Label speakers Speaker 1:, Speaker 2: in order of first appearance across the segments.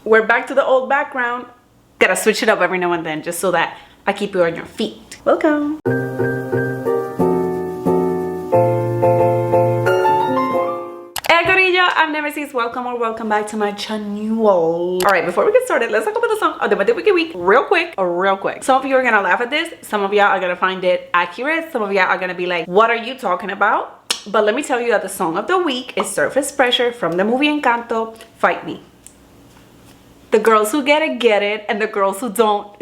Speaker 1: we're back to the old background. Gotta switch it up every now and then just so that I keep you on your feet. Welcome. I'm Nemesis. Welcome or welcome back to my channel. All right, before we get started, let's talk about the song of the week real quick. Some of you are gonna laugh at this. Some of y'all are gonna find it accurate. Some of y'all are gonna be like, what are you talking about? But let me tell you that the song of the week is Surface Pressure from the movie Encanto, Fight Me. The girls who get it, and the girls who don't.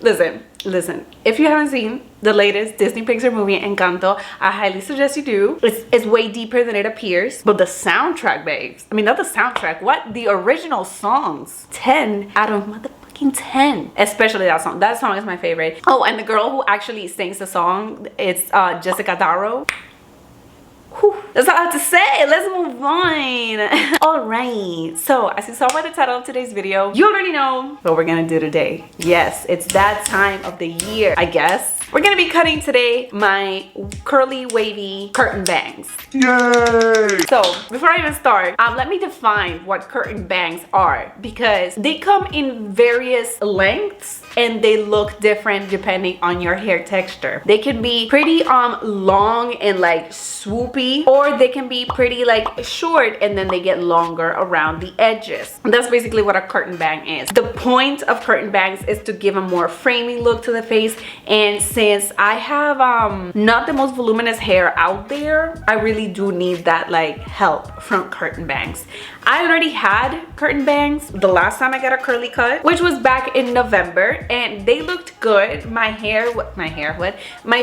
Speaker 1: Listen, if you haven't seen the latest Disney Pixar movie Encanto, I highly suggest you do. It's way deeper than it appears. But the soundtrack, babes, I mean, not the soundtrack, what? The original songs, 10 out of motherfucking 10. Especially that song. That song is my favorite. Oh, and the girl who actually sings the song, it's Jessica Darrow. Whew, that's all I have to say. Let's move on. All right, so as you saw by the title of today's video, you already know what we're gonna do today. Yes, it's that time of the year, I guess. We're gonna be cutting today my curly wavy curtain bangs. Yay! So before I even start, let me define what curtain bangs are, because they come in various lengths and they look different depending on your hair texture. They can be pretty long and like swoopy, or they can be pretty like short and then they get longer around the edges. And that's basically what a curtain bang is. The point of curtain bangs is to give a more framing look to the face, and since I have not the most voluminous hair out there, I really do need that like help from curtain bangs. I already had curtain bangs the last time I got a curly cut, which was back in November, and they looked good. My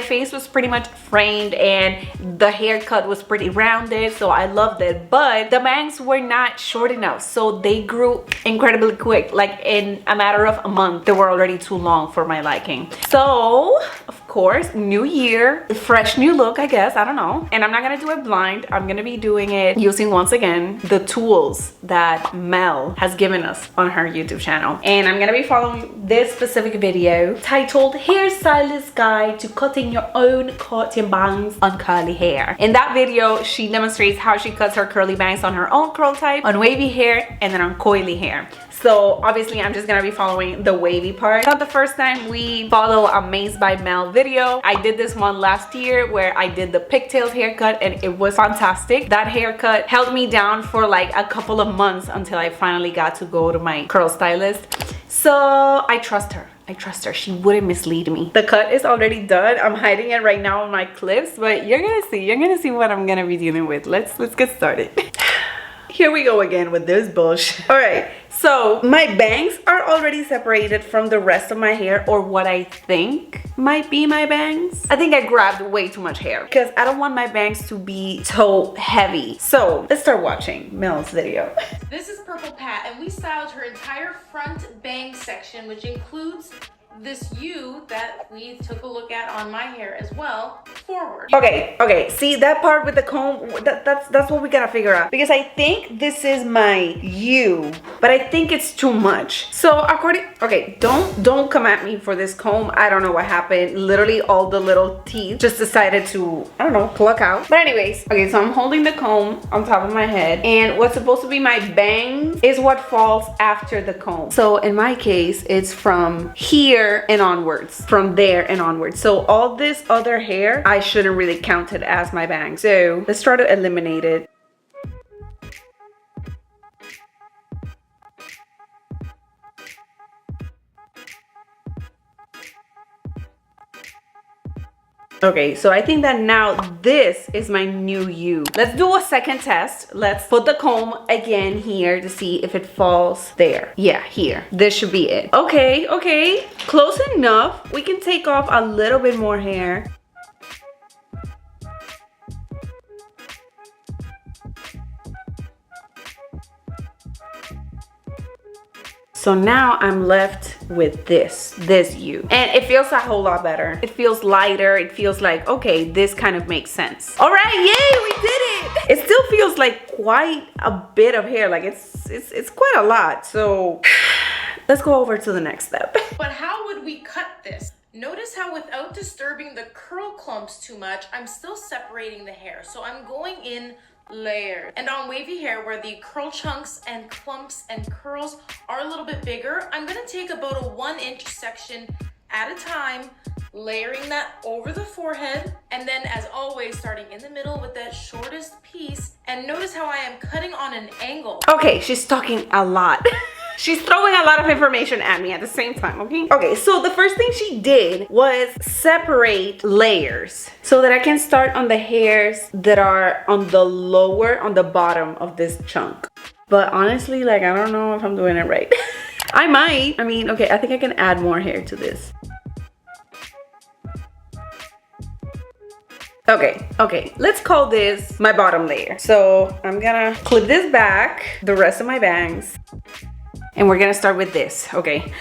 Speaker 1: face was pretty much framed and the haircut was pretty rounded, so I loved it. But the bangs were not short enough, so they grew incredibly quick. Like in a matter of a month, they were already too long for my liking. So of course, new year, fresh new look, I guess, I don't know. And I'm not gonna do it blind. I'm gonna be doing it using, once again, the tools that Mel has given us on her YouTube channel. And I'm gonna be following this specific video titled Hairstylist Guide to Cutting Your Own Curtain Bangs on Curly Hair. In that video, she demonstrates how she cuts her curly bangs on her own curl type, on wavy hair, and then on coily hair. So obviously I'm just gonna be following the wavy part. Not the first time we follow a Amazed by Mel video. I did this one last year where I did the pigtails haircut and it was fantastic. That haircut held me down for like a couple of months until I finally got to go to my curl stylist. So I trust her. She wouldn't mislead me. The cut is already done. I'm hiding it right now in my clips, but you're gonna see what I'm gonna be dealing with. Let's get started. Here we go again with this bullshit. All right, so my bangs are already separated from the rest of my hair, or what I think might be my bangs. I think I grabbed way too much hair because I don't want my bangs to be so heavy. So let's start watching Mel's video.
Speaker 2: This is Purple Pat, and we styled her entire front bang section, which includes this U that we took a look at on my hair as well, forward.
Speaker 1: Okay, see that part with the comb, that's what we gotta figure out, because I think this is my U, but I think it's too much. So don't come at me for this comb. I don't know what happened. Literally all the little teeth just decided to, I don't know, pluck out. But anyways, okay, so I'm holding the comb on top of my head, and what's supposed to be my bang is what falls after the comb. So in my case, it's from here and onwards, from there and onwards. So all this other hair, I shouldn't really count it as my bang. So let's try to eliminate it. Okay, so I think that now this is my new U. Let's do a second test. Let's put the comb again here to see if it falls there. Yeah, here. This should be it. Okay, close enough. We can take off a little bit more hair. So now I'm left with this U, and it feels a whole lot better. It feels lighter. It feels like, okay, this kind of makes sense. All right, yay, we did it. It still feels like quite a bit of hair. Like it's quite a lot. So let's go over to the next step.
Speaker 2: But how would we cut this? Notice how without disturbing the curl clumps too much, I'm still separating the hair. So I'm going in layer. And on wavy hair, where the curl chunks and clumps and curls are a little bit bigger, I'm gonna take about a 1-inch section at a time, layering that over the forehead, and then as always, starting in the middle with that shortest piece. And notice how I am cutting on an angle.
Speaker 1: Okay, she's talking a lot. She's throwing a lot of information at me at the same time, okay? Okay, so the first thing she did was separate layers so that I can start on the hairs that are on the bottom of this chunk. But honestly, like, I don't know if I'm doing it right. I might. I mean, okay, I think I can add more hair to this. Okay, let's call this my bottom layer. So I'm gonna clip this back, the rest of my bangs, and we're gonna start with this, okay?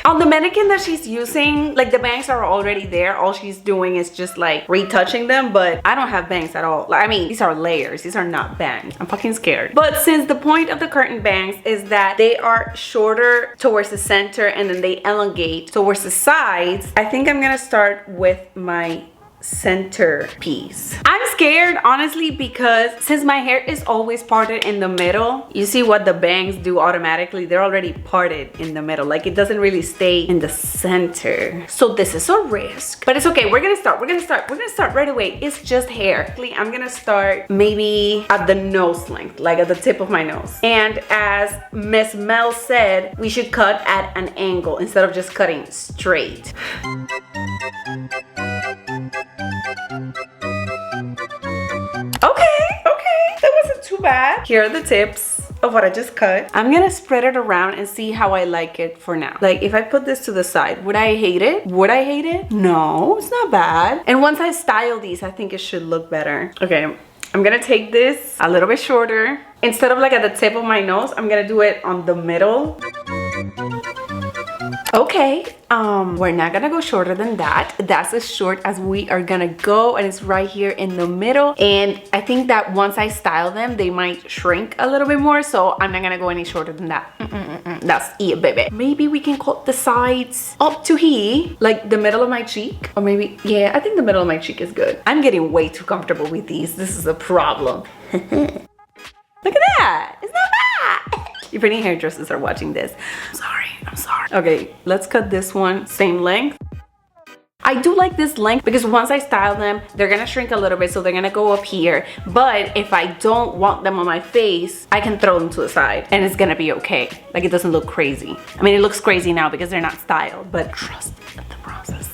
Speaker 1: On the mannequin that she's using, like, the bangs are already there. All she's doing is just like retouching them, but I don't have bangs at all. Like, I mean, these are layers, these are not bangs. I'm fucking scared. But since the point of the curtain bangs is that they are shorter towards the center and then they elongate towards the sides, I think I'm gonna start with my center piece. I'm scared, honestly, because since my hair is always parted in the middle, you see what the bangs do automatically? They're already parted in the middle. Like, it doesn't really stay in the center. So this is a risk, but it's okay. We're gonna start right away. It's just hair. I'm gonna start maybe at the nose length, like at the tip of my nose. And as Miss Mell said, we should cut at an angle instead of just cutting straight. Okay, that wasn't too bad. Here are the tips of what I just cut. I'm gonna spread it around and see how I like it for now. Like, if I put this to the side, would I hate it? Would I hate it? No, it's not bad. And once I style these, I think it should look better. Okay, I'm gonna take this a little bit shorter. Instead of like at the tip of my nose, I'm gonna do it on the middle. Okay, we're not gonna go shorter than that. That's as short as we are gonna go, and it's right here in the middle. And I think that once I style them, they might shrink a little bit more, so I'm not gonna go any shorter than that. That's it, baby. Maybe we can cut the sides up to here, like the middle of my cheek, or maybe, yeah, I think the middle of my cheek is good. I'm getting way too comfortable with these. This is a problem. Look at that, it's not bad. If any hairdressers are watching this, I'm sorry. Okay, let's cut this one, same length. I do like this length because once I style them, they're gonna shrink a little bit, so they're gonna go up here. But if I don't want them on my face, I can throw them to the side and it's gonna be okay. Like, it doesn't look crazy. I mean, it looks crazy now because they're not styled, but trust in the process.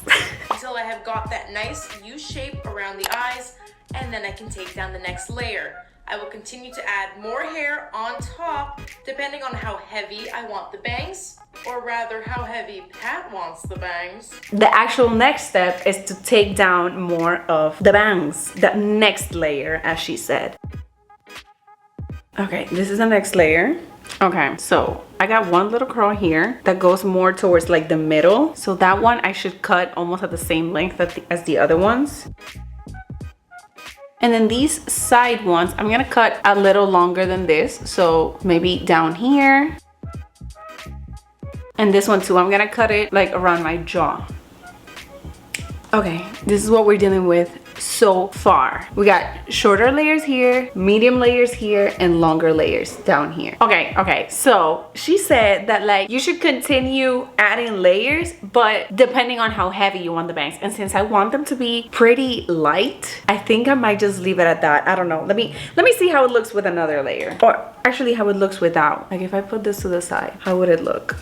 Speaker 2: Until I have got that nice U shape around the eyes, and then I can take down the next layer. I will continue to add more hair on top, depending on how heavy I want the bangs, or rather how heavy Pat wants the bangs.
Speaker 1: The actual next step is to take down more of the bangs, the next layer, as she said. Okay, this is the next layer. Okay, so I got one little curl here that goes more towards like the middle. So that one I should cut almost at the same length as the other ones. And then these side ones, I'm gonna cut a little longer than this. So maybe down here. And this one too, I'm gonna cut it like around my jaw. Okay, this is what we're dealing with so far. We got shorter layers here, medium layers here, and longer layers down here. Okay, so she said that like you should continue adding layers, but depending on how heavy you want the bangs. And since I want them to be pretty light, I think I might just leave it at that. I don't know. Let me see how it looks with another layer, or actually how it looks without. Like, if I put this to the side, how would it look?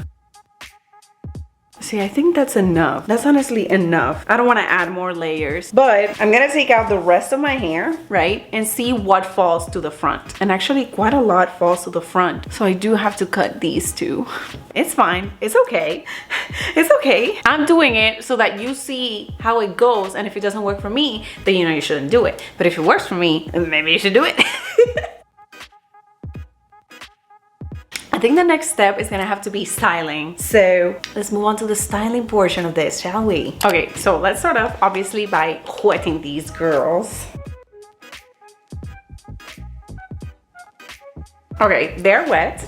Speaker 1: See, I think that's enough. That's honestly enough. I don't want to add more layers, but I'm gonna take out the rest of my hair, right? And see what falls to the front. And actually quite a lot falls to the front. So I do have to cut these two. It's fine, it's okay. It's okay. I'm doing it so that you see how it goes. And if it doesn't work for me, then you know you shouldn't do it. But if it works for me, then maybe you should do it. I think the next step is gonna have to be styling. So let's move on to the styling portion of this, shall we? Okay, so let's start off obviously by wetting these girls. Okay, they're wet.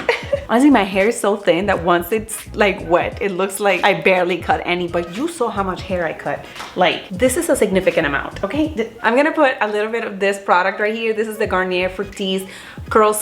Speaker 1: Honestly, my hair is so thin that once it's like wet, it looks like I barely cut any, but you saw how much hair I cut. Like, this is a significant amount, okay? I'm gonna put a little bit of this product right here. This is the Garnier Fructis Curl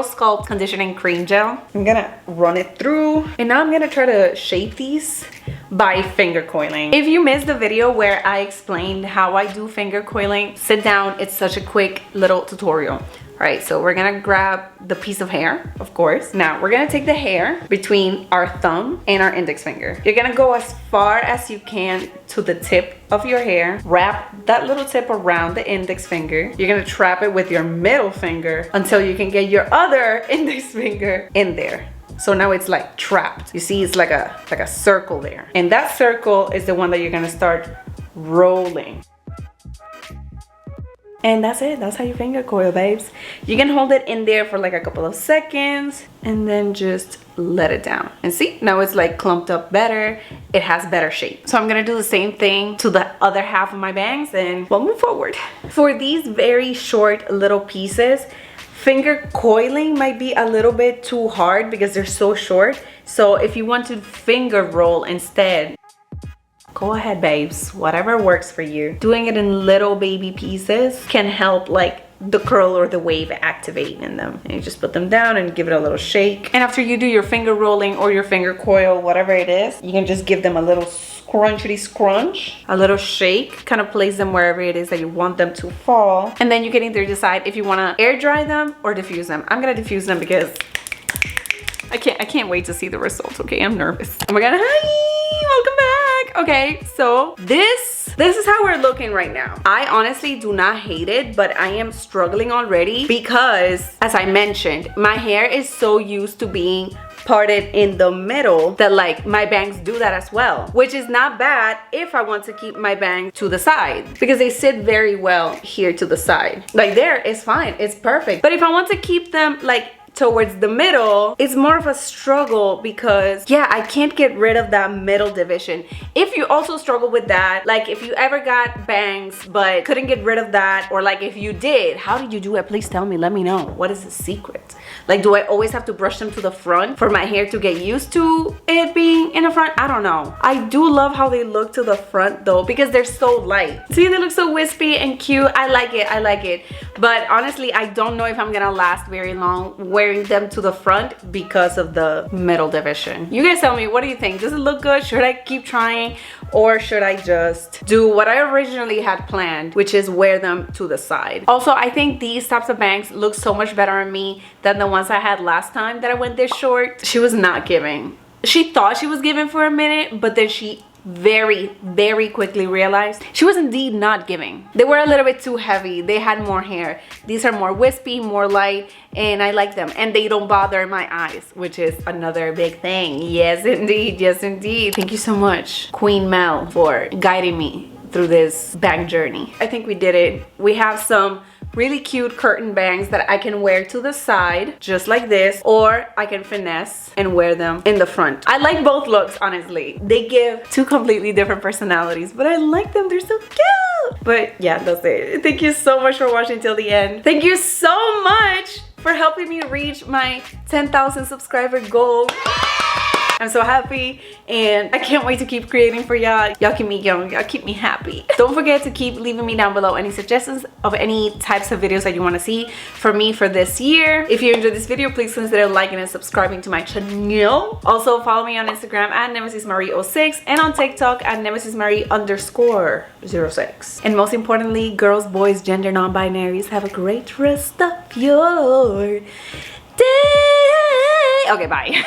Speaker 1: Sculpt Conditioning Cream Gel. I'm gonna run it through, and now I'm gonna try to shape these by finger coiling. If you missed the video where I explained how I do finger coiling, sit down. It's such a quick little tutorial. All right, so we're gonna grab the piece of hair, of course. Now we're gonna take the hair between our thumb and our index finger. You're gonna go as far as you can to the tip of your hair. Wrap that little tip around the index finger. You're gonna trap it with your middle finger until you can get your other index finger in there. So now it's like trapped. You see, it's like a circle there. And that circle is the one that you're gonna start rolling. And that's it. That's how you finger coil, babes. You can hold it in there for like a couple of seconds and then just let it down. And see, now it's like clumped up better. It has better shape. So I'm gonna do the same thing to the other half of my bangs and we'll move forward. For these very short little pieces, finger coiling might be a little bit too hard because they're so short. So if you want to finger roll instead, go ahead, babes, whatever works for you. Doing it in little baby pieces can help like the curl or the wave activate in them. And you just put them down and give it a little shake. And after you do your finger rolling or your finger coil, whatever it is, you can just give them a little scrunchity scrunch, a little shake, kind of place them wherever it is that you want them to fall. And then you can either decide if you want to air dry them or diffuse them. I'm gonna diffuse them because I can't wait to see the results. Okay, I'm nervous. Oh my god, hi, welcome back. Okay, so this is how we're looking right now. I honestly do not hate it, but I am struggling already because, as I mentioned, my hair is so used to being parted in the middle that like my bangs do that as well, which is not bad if I want to keep my bangs to the side because they sit very well here to the side. Like there, it's fine, it's perfect. But if I want to keep them like towards the middle, it's more of a struggle because yeah, I can't get rid of that middle division. If you also struggle with that, like if you ever got bangs but couldn't get rid of that, or like if you did, how did you do it? Please tell me, let me know. What is the secret? Like, do I always have to brush them to the front for my hair to get used to it being in the front? I don't know. I do love how they look to the front though because they're so light. See, they look so wispy and cute. I like it, I like it. But honestly, I don't know if I'm gonna last very long wearing them to the front because of the middle division. You guys tell me, what do you think? Does it look good? Should I keep trying, or should I just do what I originally had planned, which is wear them to the side? Also, I think these types of bangs look so much better on me than the ones I had last time that I went this short. She was not giving. She thought she was giving for a minute, but then she very quickly realized she was indeed not giving. They were a little bit too heavy. They had more hair. These are more wispy, more light, and I like them, and they don't bother my eyes, which is another big thing. Yes indeed, yes indeed. Thank you so much, Queen Mell, for guiding me through this bang journey. I think we did it. We have some really cute curtain bangs that I can wear to the side just like this, or I can finesse and wear them in the front. I like both looks, honestly. They give two completely different personalities, but I like them. They're so cute. But yeah, that's it. Thank you so much for watching till the end. Thank you so much for helping me reach my 10,000 subscriber goal. I'm so happy and I can't wait to keep creating for y'all. Y'all keep me young, y'all keep me happy. Don't forget to keep leaving me down below any suggestions of any types of videos that you want to see for me for this year. If you enjoyed this video, please consider liking and subscribing to my channel. Also follow me on Instagram at nemesismarie06 and on TikTok at nemesismarie_06. And most importantly, girls, boys, gender non-binaries, have a great rest of your day. Okay, bye.